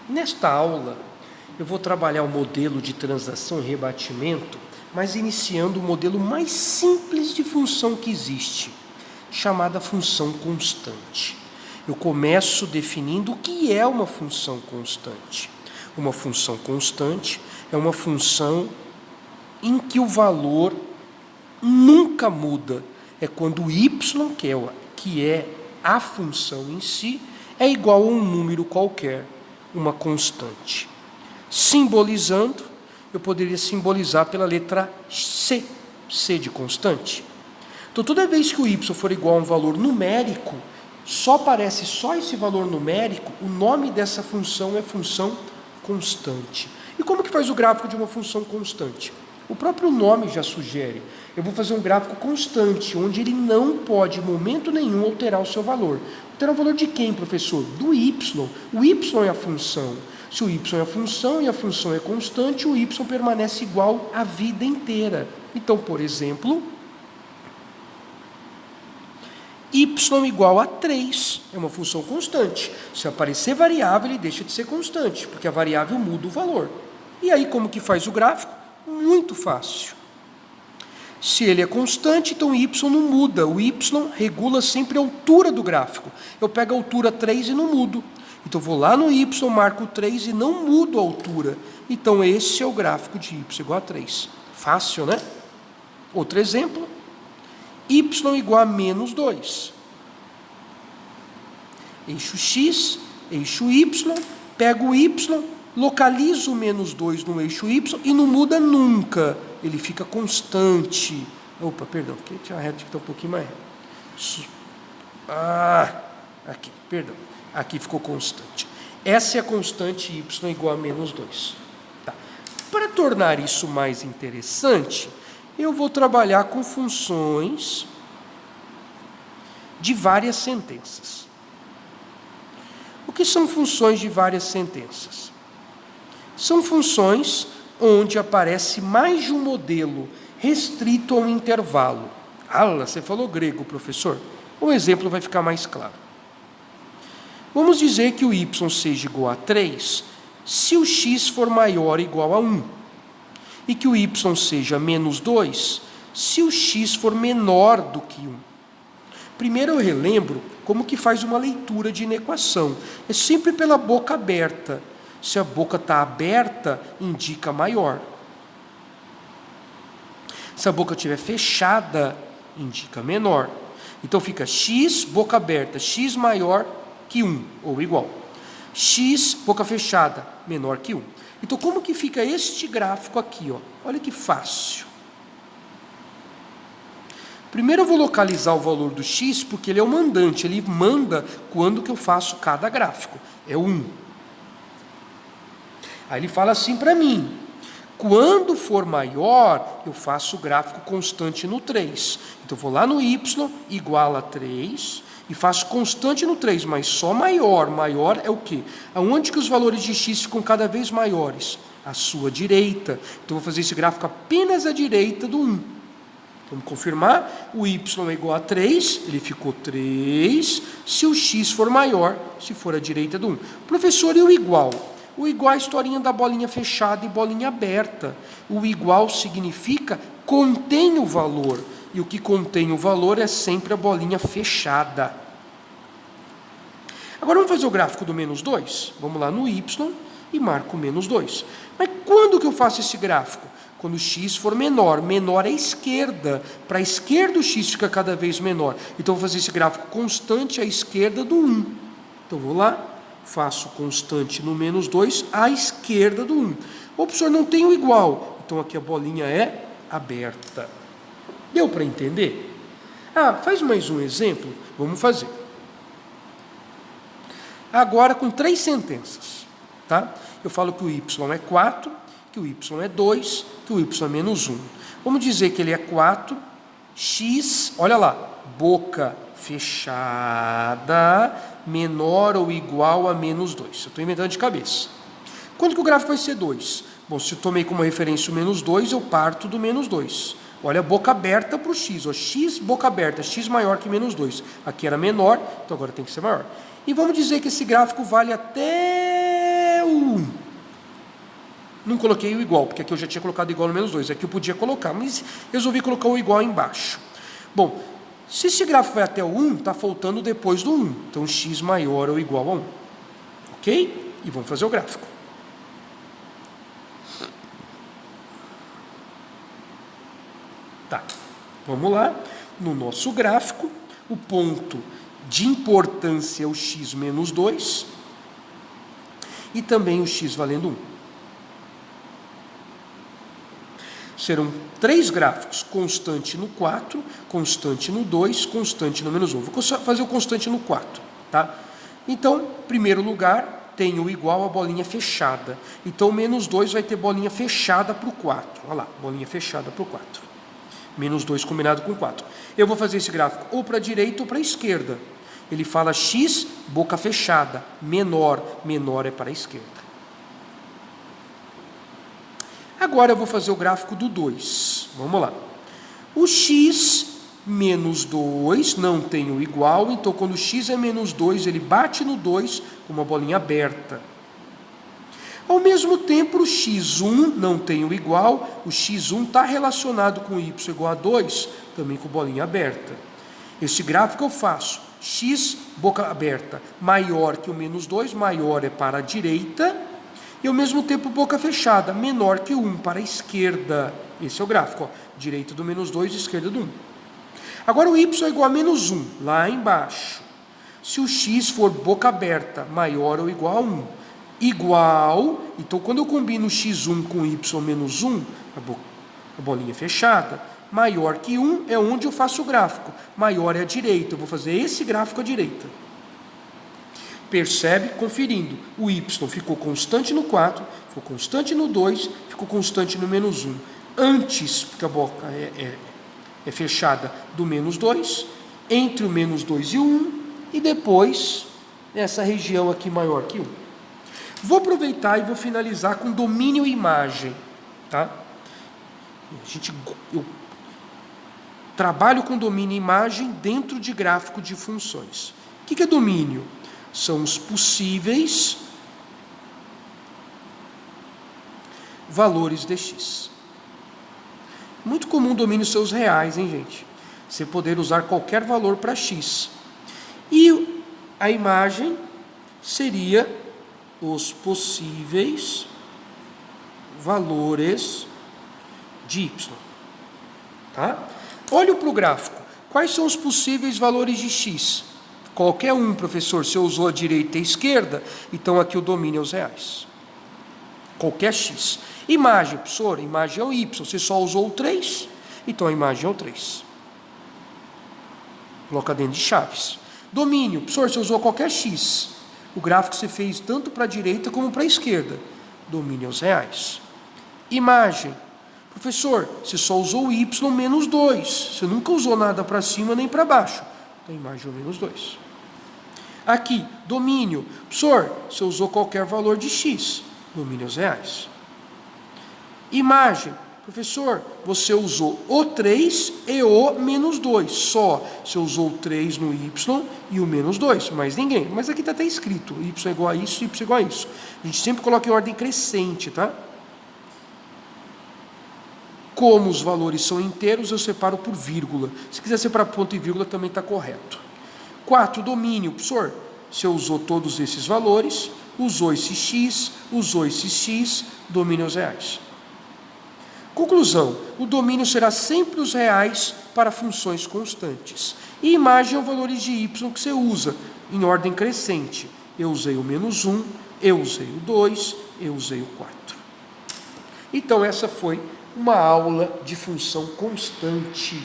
Nesta aula, eu vou trabalhar o modelo de transação e rebatimento, mas iniciando o modelo mais simples de função que existe, chamada função constante. Eu começo definindo o que é uma função constante. Uma função constante é uma função em que o valor nunca muda. É quando y, que é a função em si, é igual a um número qualquer, uma constante. Simbolizando, eu poderia simbolizar pela letra C, C de constante. Então, toda vez que o y for igual a um valor numérico, só aparece só esse valor numérico, o nome dessa função é função constante. E como que faz o gráfico de uma função constante? O próprio nome já sugere. Eu vou fazer um gráfico constante, onde ele não pode, em momento nenhum, alterar o seu valor. Alterar o valor de quem, professor? Do y. O y é a função. Se o y é a função e a função é constante, o y permanece igual a vida inteira. Então, por exemplo, y igual a 3 é uma função constante. Se aparecer variável, ele deixa de ser constante, porque a variável muda o valor. E aí, como que faz o gráfico? Muito fácil. Se ele é constante, então o y não muda. O y regula sempre a altura do gráfico. Eu pego a altura 3 e não mudo. Então, vou lá no y, marco 3 e não mudo a altura. Então, esse é o gráfico de y igual a 3. Fácil, né? Outro exemplo. Y igual a menos 2. Eixo x, eixo y, pego o y, localizo o menos 2 no eixo y e não muda nunca. Ele fica constante. Opa, perdão, aqui tinha uma reta que está um pouquinho mais reta. Aqui, perdão. Aqui ficou constante. Essa é a constante y igual a menos 2. Tá. Para tornar isso mais interessante, eu vou trabalhar com funções de várias sentenças. O que são funções de várias sentenças? São funções onde aparece mais de um modelo restrito a um intervalo. Você falou grego, professor. Um exemplo vai ficar mais claro. Vamos dizer que o y seja igual a 3 se o x for maior ou igual a 1. E que o y seja menos 2 se o x for menor do que 1. Primeiro eu relembro como que faz uma leitura de inequação. É sempre pela boca aberta. Se a boca está aberta, indica maior. Se a boca estiver fechada, indica menor. Então fica x, boca aberta, x maior que 1, ou igual. X, boca fechada, menor que 1. Então, como que fica este gráfico aqui? Olha que fácil. Primeiro eu vou localizar o valor do x, porque ele é o mandante, ele manda quando que eu faço cada gráfico. É 1. Aí ele fala assim para mim, quando for maior, eu faço o gráfico constante no 3. Então, eu vou lá no y, igual a 3, e faço constante no 3, mas só maior. Maior é o quê? Aonde que os valores de x ficam cada vez maiores? À sua direita. Então, eu vou fazer esse gráfico apenas à direita do 1. Vamos confirmar? O y é igual a 3, ele ficou 3, se o x for maior, se for à direita do 1. Professor, e o igual? O igual é a historinha da bolinha fechada e bolinha aberta. O igual significa contém o valor. E o que contém o valor é sempre a bolinha fechada. Agora vamos fazer o gráfico do menos 2? Vamos lá no y e marco menos 2. Mas quando que eu faço esse gráfico? Quando o x for menor. Menor é esquerda. Para a esquerda o x fica cada vez menor. Então eu vou fazer esse gráfico constante à esquerda do 1. Então vou lá. Faço constante no menos 2 à esquerda do 1. O professor não tem o igual. Então aqui a bolinha é aberta. Deu para entender? Faz mais um exemplo. Vamos fazer. Agora com 3 sentenças. Tá? Eu falo que o y é 4, que o y é 2, que o y é menos 1. Vamos dizer que ele é 4, x, olha lá, boca fechada, menor ou igual a menos 2. Eu estou inventando de cabeça. Quando que o gráfico vai ser 2? Bom, se eu tomei como referência o menos 2, eu parto do menos 2. Olha a boca aberta para o x. X, boca aberta, x maior que menos 2. Aqui era menor, então agora tem que ser maior. E vamos dizer que esse gráfico vale até o o 1. Não coloquei o igual, porque aqui eu já tinha colocado igual no menos 2. Aqui eu podia colocar, mas resolvi colocar o igual embaixo. Bom, se esse gráfico vai até o 1, está faltando depois do 1. Então, x maior ou igual a 1. Ok? E vamos fazer o gráfico. Tá, vamos lá. No nosso gráfico, o ponto de importância é o x menos 2 e também o x valendo 1. Serão 3 gráficos, constante no 4, constante no 2, constante no menos 1. Vou fazer o constante no 4, tá? Então, primeiro lugar, tem o igual a bolinha fechada. Então, o menos 2 vai ter bolinha fechada para o 4. Olha lá, bolinha fechada para o 4. Menos 2 combinado com 4. Eu vou fazer esse gráfico ou para a direita ou para a esquerda. Ele fala x, boca fechada, menor. Menor é para a esquerda. Agora eu vou fazer o gráfico do 2. Vamos lá. O x menos 2 não tem o igual, então quando o x é menos 2, ele bate no 2 com uma bolinha aberta. Ao mesmo tempo, o x1 não tem o igual, o x1 está relacionado com y igual a 2, também com bolinha aberta. Esse gráfico eu faço x, boca aberta, maior que o menos 2, maior é para a direita, e ao mesmo tempo boca fechada, menor que o 1 para a esquerda. Esse é o gráfico, ó, direita do menos 2, esquerda do 1. Agora o y é igual a menos 1, lá embaixo. Se o x for boca aberta, maior ou igual a 1, igual, então quando eu combino x1 com y menos 1, a bolinha fechada, maior que 1 é onde eu faço o gráfico, maior é a direita, eu vou fazer esse gráfico à direita. Percebe? Conferindo, o y ficou constante no 4, ficou constante no 2, ficou constante no menos 1. Antes, porque a boca é fechada, do menos 2, entre o menos 2 e o 1, e depois, nessa região aqui maior que 1. Vou aproveitar e vou finalizar com domínio e imagem, tá? Eu trabalho com domínio e imagem dentro de gráfico de funções. O que é domínio? São os possíveis valores de x. Muito comum o domínio ser os reais, hein, gente? Você poder usar qualquer valor para x. E a imagem seria os possíveis valores de y. Tá? Olha para o gráfico. Quais são os possíveis valores de x? Qualquer um, professor. Se eu usou a direita e a esquerda, então aqui o domínio é os reais. Qualquer x. Imagem, professor, imagem é o y. Você só usou o 3, então a imagem é o 3. Coloca dentro de chaves. Domínio, professor, você usou qualquer x. O gráfico você fez tanto para a direita como para a esquerda. Domínio é os reais. Imagem. Professor, você só usou o y menos 2. Você nunca usou nada para cima nem para baixo. Então, a imagem é o menos 2. Aqui, domínio. Professor, você usou qualquer valor de x. Domínio é os reais. Imagem. Professor, você usou o 3 e o menos 2. Só você usou o 3 no y e o menos 2. Mais ninguém. Mas aqui está até escrito. Y é igual a isso, y é igual a isso. A gente sempre coloca em ordem crescente, tá? Como os valores são inteiros, eu separo por vírgula. Se quiser separar ponto e vírgula, também está correto. 4. Domínio. Professor, você usou todos esses valores, usou esse x, domínio os reais. Conclusão. O domínio será sempre os reais para funções constantes. E imagem é o valores de y que você usa, em ordem crescente. Eu usei o menos 1, eu usei o 2, eu usei o 4. Então, essa foi uma aula de função constante.